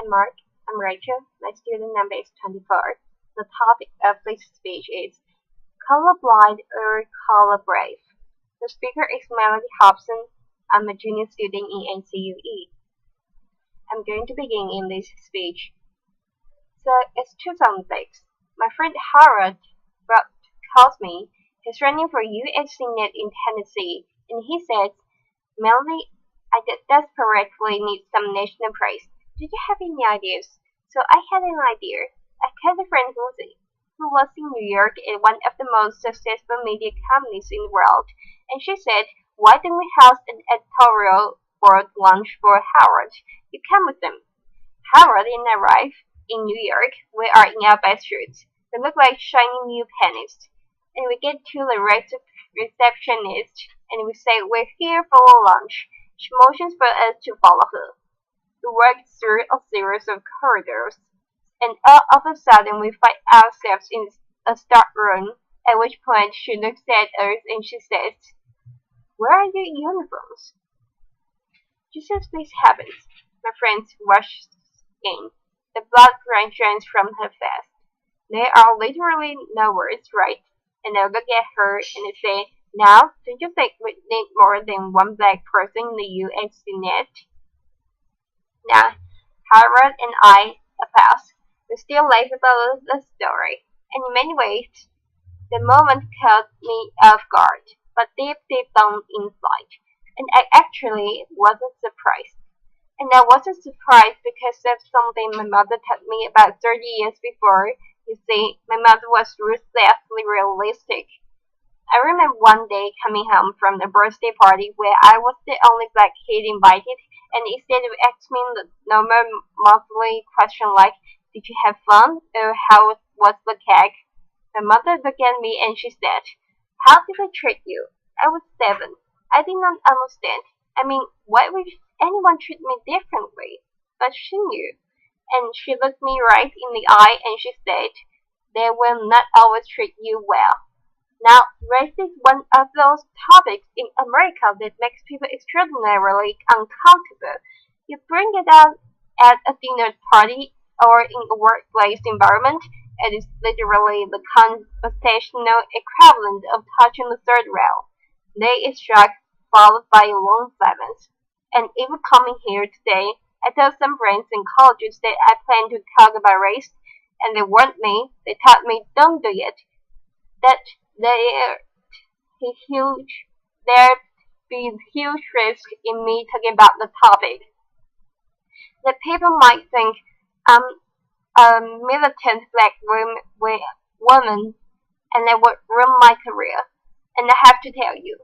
I'm Mark. I'm Rachel. My student number is 24. The topic of this speech is colorblind or color brave. The speaker is Mellody Hobson. I'm a junior student in NCUE. I'm going to begin in this speech. So it's 2006. My friend Harold calls me. He's running for U.S. Senate in Tennessee, and he says, Mellody, I desperately need some national praise. Did you have any ideas? So I had an idea. I called a friend Lucy, who was in New York at one of the most successful media companies in the world, and she said, why don't we host an editorial board lunch for Howard? You come with them. Howard and I arrive in New York. We are in our best suits. We look like shiny new pennies. And we get to the receptionist, and we say we're here for lunch. She motions for us to follow her. We walk through a series of corridors, and all of a sudden we find ourselves in a dark room, at which point she looks at us and she says, where are your uniforms? Just as this happens, my friends rush in. The blood runs from her face. There are literally no words, right? And I look at her and I say, now, don't you think we need more than one black person in the U.S. Senate? Now, Harold and I pass. We still laugh about the story. And in many ways, the moment caught me off guard, but deep down inside. And I actually wasn't surprised. And I wasn't surprised because of something my mother taught me about 30 years before. You see, my mother was ruthlessly realistic. I remember one day coming home from a birthday party where I was the only black kid invited, and instead of asking me the normal monthly question like, did you have fun? Or how was the cake? My mother looked at me and she said, how did I treat you? I was 7. I did not understand. I mean, why would anyone treat me differently? But she knew. And she looked me right in the eye and she said, they will not always treat you well. Now, race is one of those topics in America that makes people extraordinarily uncomfortable. You bring it up at a dinner party or in a workplace environment, it is literally the conversational equivalent of touching the third rail. There is shock followed by a long silence. And even coming here today, I told some friends in colleges that I plan to talk about race, and they warned me. They told me, don't do it. That there'd be huge risk in me talking about the topic. That people might think I'm a militant black woman, and I would ruin my career. And I have to tell you,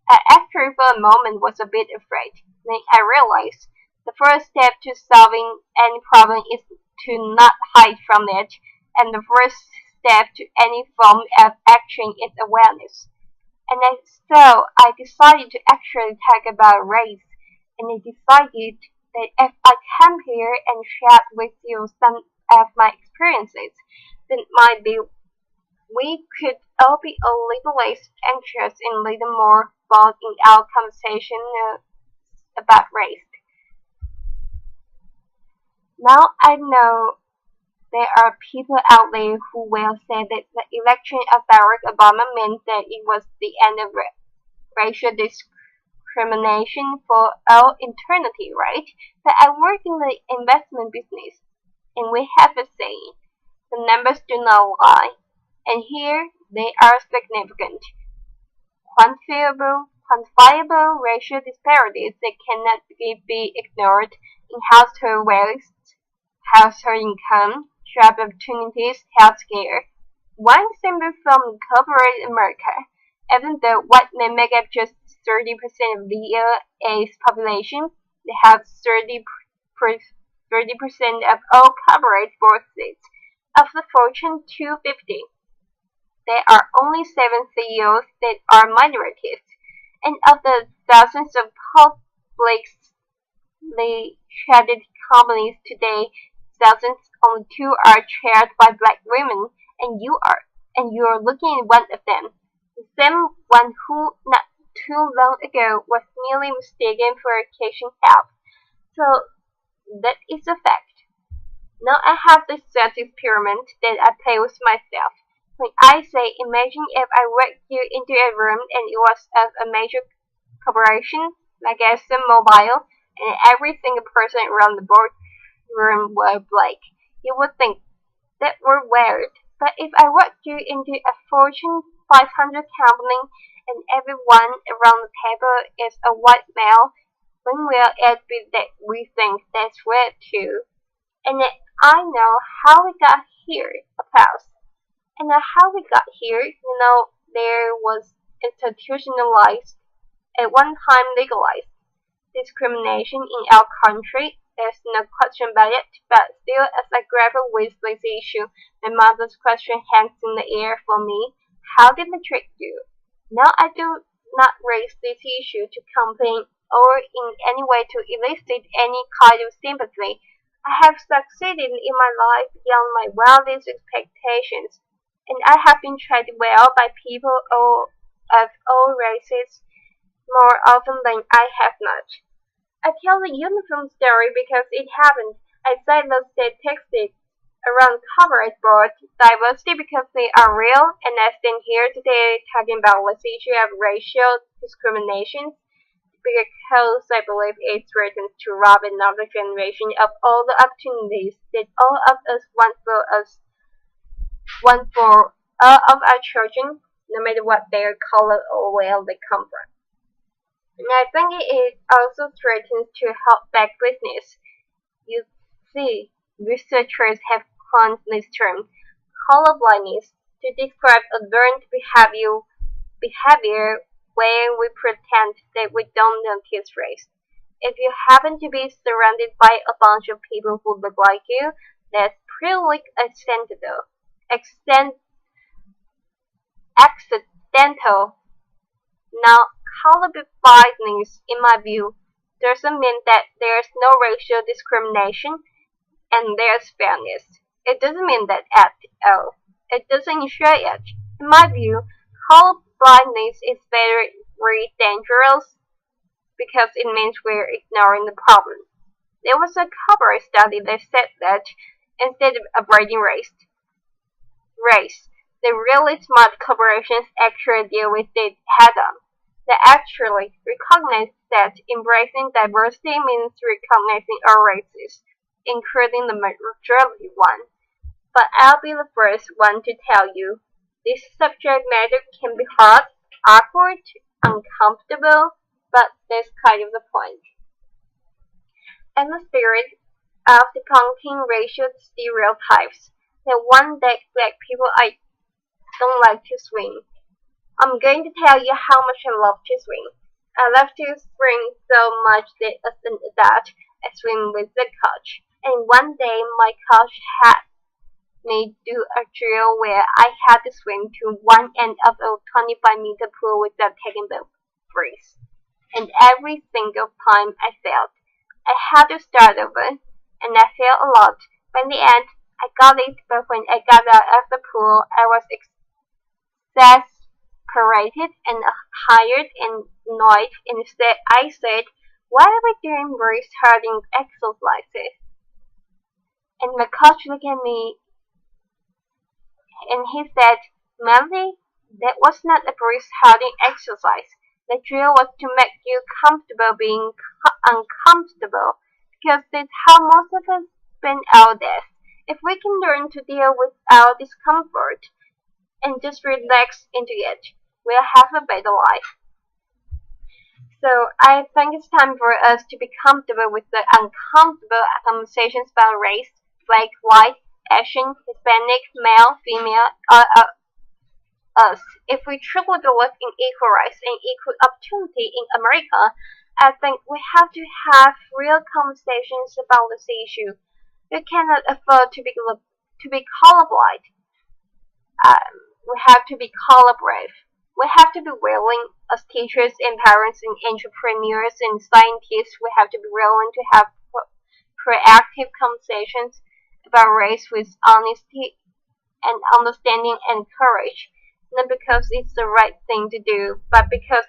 I actually for a moment was a bit afraid. Then I realized the first step to solving any problem is to not hide from it, and the first step to any form of action is awareness. And so I decided to actually talk about race, and I decided that if I come here and share with you some of my experiences, then maybe we could all be a little less anxious and a little more bold in our conversation about race. Now I know there are people out there who will say that the election of Barack Obama meant that it was the end of racial discrimination for all eternity, right? But I work in the investment business, and we have a saying, the numbers do not lie. And here they are significant. Quantifiable racial disparities that cannot be ignored in household wealth, household income, job opportunities, healthcare. One example from corporate America, even though white men make up just 30% of the U.S. population, they have 30% of all corporate board seats. Of the Fortune 250, there are only 7 CEOs that are minorities, and of the thousands of publicly traded companies today, thousands only 2 are chaired by black women, and you are looking at one of them, the same one who not too long ago was merely mistaken for catching help. So that is a fact. Now I have this sense experiment that I play with myself. When I say, imagine if I walked you into a room and it was of a major corporation, like ExxonMobil, and every single person around the boardroom were black. You would think that were weird. But if I walked you into a Fortune 500 company and everyone around the table is a white male, when will it be that we think that's weird too? And then I know how we got here. Applause. And how we got here, there was institutionalized, at one time legalized, discrimination in our country. There's no question about it, but still, as I grapple with this issue, my mother's question hangs in the air for me. How did they treat you? Now I do not raise this issue to complain or in any way to elicit any kind of sympathy. I have succeeded in my life beyond my wildest expectations, and I have been treated well by people of all races more often than I have not. I tell the uniform story because it happened. I say those statistics around coverage board diversity because they are real, and I stand here today talking about this issue of racial discrimination because I believe it threatens to rob another generation of all the opportunities that all of us want for all of our children, no matter what their color or where they come from. And I think it also threatens to hold back business. You see, researchers have coined this term, colorblindness, to describe aberrant behavior where we pretend that we don't notice race. If you happen to be surrounded by a bunch of people who look like you, that's purely accidental. Accidental. Now, colorblindness, in my view, doesn't mean that there's no racial discrimination and there's fairness. It doesn't mean that at all. It doesn't ensure it. In my view, colorblindness is very dangerous because it means we're ignoring the problem. There was a cover study that said that instead of avoiding race, the really smart corporations actually deal with it head-on. They actually recognize that embracing diversity means recognizing all races, including the majority one. But I'll be the first one to tell you, this subject matter can be hard, awkward, uncomfortable, but that's kind of the point. In the spirit of debunking racial stereotypes, the one that black people I don't like to swim. I'm going to tell you how much I love to swim. I love to swim so much that as an adult, I swim with the coach. And one day my coach had me do a drill where I had to swim to one end of a 25-meter pool without taking the breath. And every single time I failed, I had to start over, and I failed a lot. But in the end, I got it, but when I got out of the pool, I was exasperated and tired and annoyed. Instead, I said, why are we doing breath holding exercises? And my coach looked at me and he said, Mellody, that was not a breath holding exercise. The drill was to make you comfortable being uncomfortable, because that's how most of us spend our days. If we can learn to deal with our discomfort and just relax into it, we'll have a better life. So I think it's time for us to be comfortable with the uncomfortable conversations about race, black, white, Asian, Hispanic, male, female, us. If we truly believe in equal rights and equal opportunity in America, I think we have to have real conversations about this issue. We cannot afford to be colorblind. We have to be color brave. We have to be willing, as teachers and parents and entrepreneurs and scientists, we have to be willing to have proactive conversations about race with honesty and understanding and courage. Not because it's the right thing to do, but because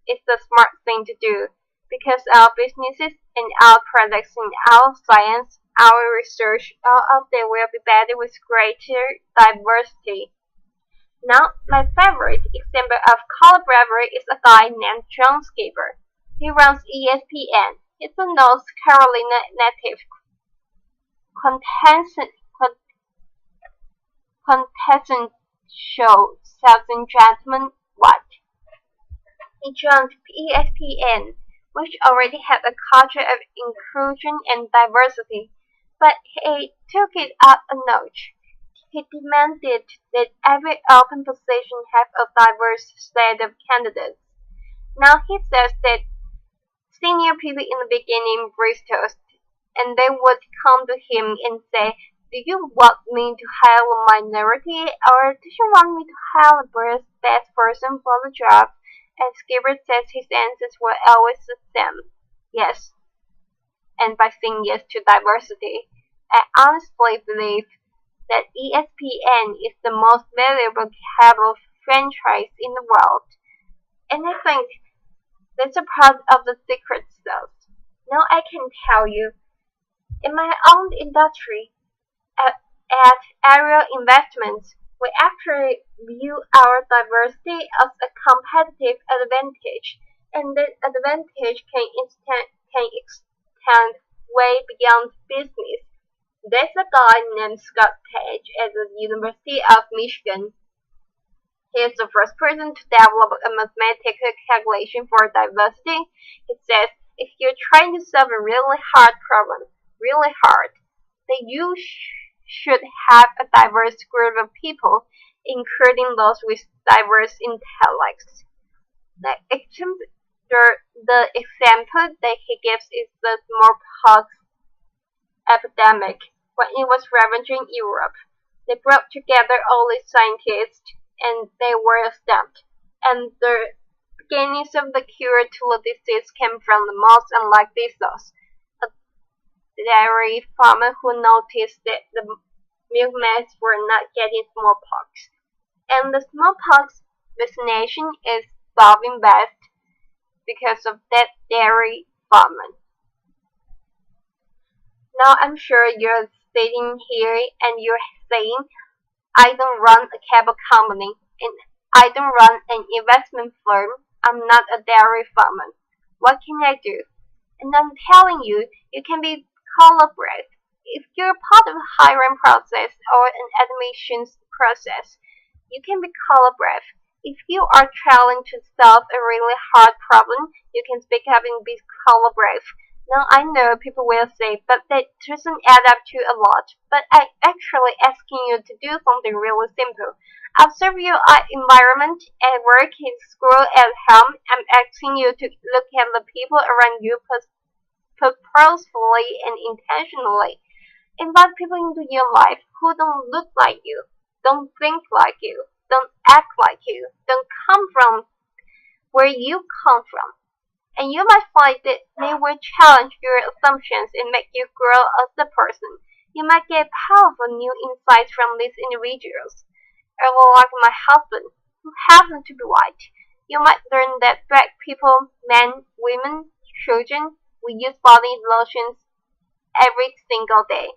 it's the smart thing to do. Because our businesses in our products, in our science, our research, all of them will be better with greater diversity. Now, my favorite example of collaborator is a guy named John Skipper. He runs ESPN. He's a North Carolina native contestant, contestant show Southern Gentlemen What. He joined ESPN, which already had a culture of inclusion and diversity, but he took it up a notch. He demanded that every open position have a diverse slate of candidates. Now he says that senior people in the beginning Bristol, and they would come to him and say, "Do you want me to hire a minority, or do you want me to hire the best person for the job?" And Skipper says his answers were always the same: yes. And by saying yes to diversity, I honestly believe that ESPN is the most valuable cable franchise in the world. And I think that's a part of the secret sauce. Now I can tell you, in my own industry, at Aerial Investments, we actually view our diversity as a competitive advantage, and that advantage can extend way beyond business. There's a guy named Scott Page at the University of Michigan. He is the first person to develop a mathematical calculation for diversity. He says, if you're trying to solve a really hard problem, really hard, then you should have a diverse group of people, including those with diverse intellects. The example that he gives is the smallpox epidemic when it was ravaging Europe. They brought together all these scientists and they were stumped. And the beginnings of the cure to the disease came from the most unlikely source. A dairy farmer who noticed that the milkmaids were not getting smallpox. And the smallpox vaccination is solving best because of that dairy farmer. Now I'm sure you're sitting here and you're saying, I don't run a cable company, and I don't run an investment firm. I'm not a dairy farmer. What can I do? And I'm telling you, you can be collaborative. If you're part of a hiring process or an admissions process, you can be collaborative. If you are trying to solve a really hard problem, you can speak up and be collaborative. Now I know people will say, but that doesn't add up to a lot. But I'm actually asking you to do something really simple. Observe your environment at work, in school, at home. I'm asking you to look at the people around you purposefully and intentionally. Invite people into your life who don't look like you, don't think like you, don't act like you, don't come from where you come from. And you might find that they will challenge your assumptions and make you grow as a person. You might get powerful new insights from these individuals. Or like my husband, who happens to be white. You might learn that black people, men, women, children, we use body lotions every single day.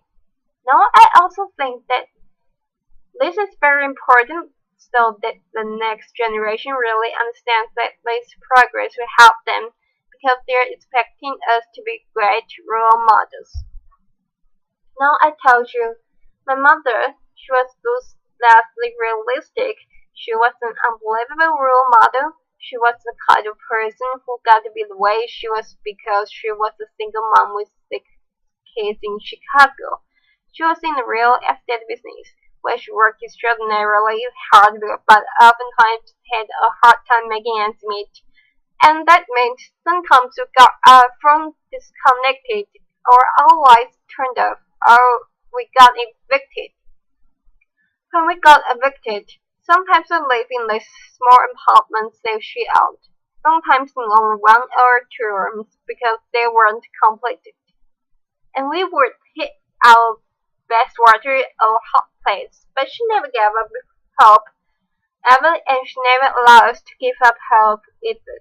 Now I also think that this is very important so that the next generation really understands that this progress will help them because they're expecting us to be great role models. Now I told you, my mother, she was ruthlessly realistic. She was an unbelievable role model. She was the kind of person who got to be the way she was because she was a single mom with 6 kids in Chicago. She was in the real estate business, where she worked extraordinarily hard but oftentimes had a hard time making ends meet. And that meant sometimes we got our phone disconnected, or our lights turned off, or we got evicted. When we got evicted, sometimes we lived in these small apartments that she owned, sometimes in only 1 or 2 rooms because they weren't completed. And we would hit our best water or hot plates, but she never gave up hope, ever, and she never allowed us to give up hope either.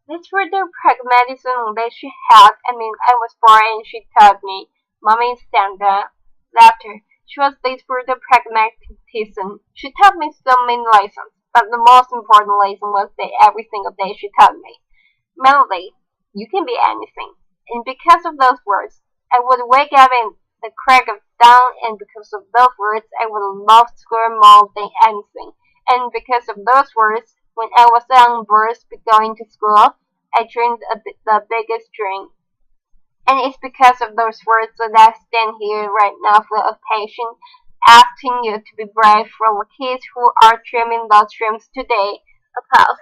This was the pragmatism that she had. I was born and she taught me. Mommy Sandra laughter. She was this for the pragmatism. She taught me so many lessons, but the most important lesson was that every single day she taught me, Mellody, you can be anything. And because of those words, I would wake up in the crack of dawn, and because of those words, I would love school more than anything. And because of those words, when I was a young bird going to school, I dreamed the biggest dream. And it's because of those words that I stand here right now full of passion, asking you to be brave for the kids who are dreaming those dreams today. Applause.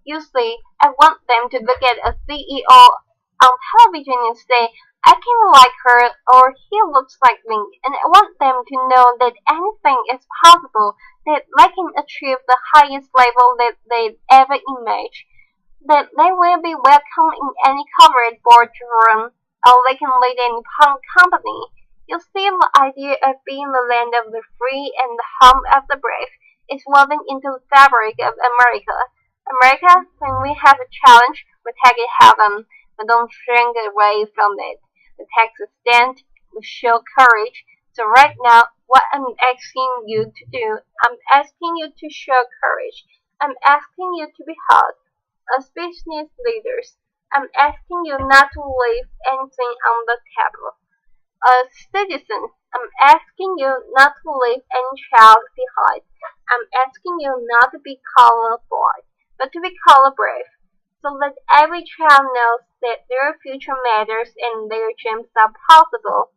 You see, I want them to look at a CEO on television and say, I can like her or he looks like me. And I want them to know that anything is possible, that they can achieve the highest level that they ever imagine, that they will be welcome in any corporate boardroom, or they can lead any company. You see, the idea of being the land of the free and the home of the brave is woven into the fabric of America. America, when we have a challenge, we take it head on, but don't shrink away from it. We take a stand, we show courage. So right now, what I'm asking you to do, I'm asking you to show courage. I'm asking you to be hard. As business leaders, I'm asking you not to leave anything on the table. As citizens, I'm asking you not to leave any child behind. I'm asking you not to be colorblind, but to be color brave, so that every child knows that their future matters and their dreams are possible.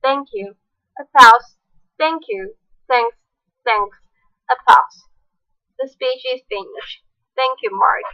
Thank you. Applause. Thank you. Thanks. Thanks. Applause. The speech is finished. Thank you, Mark.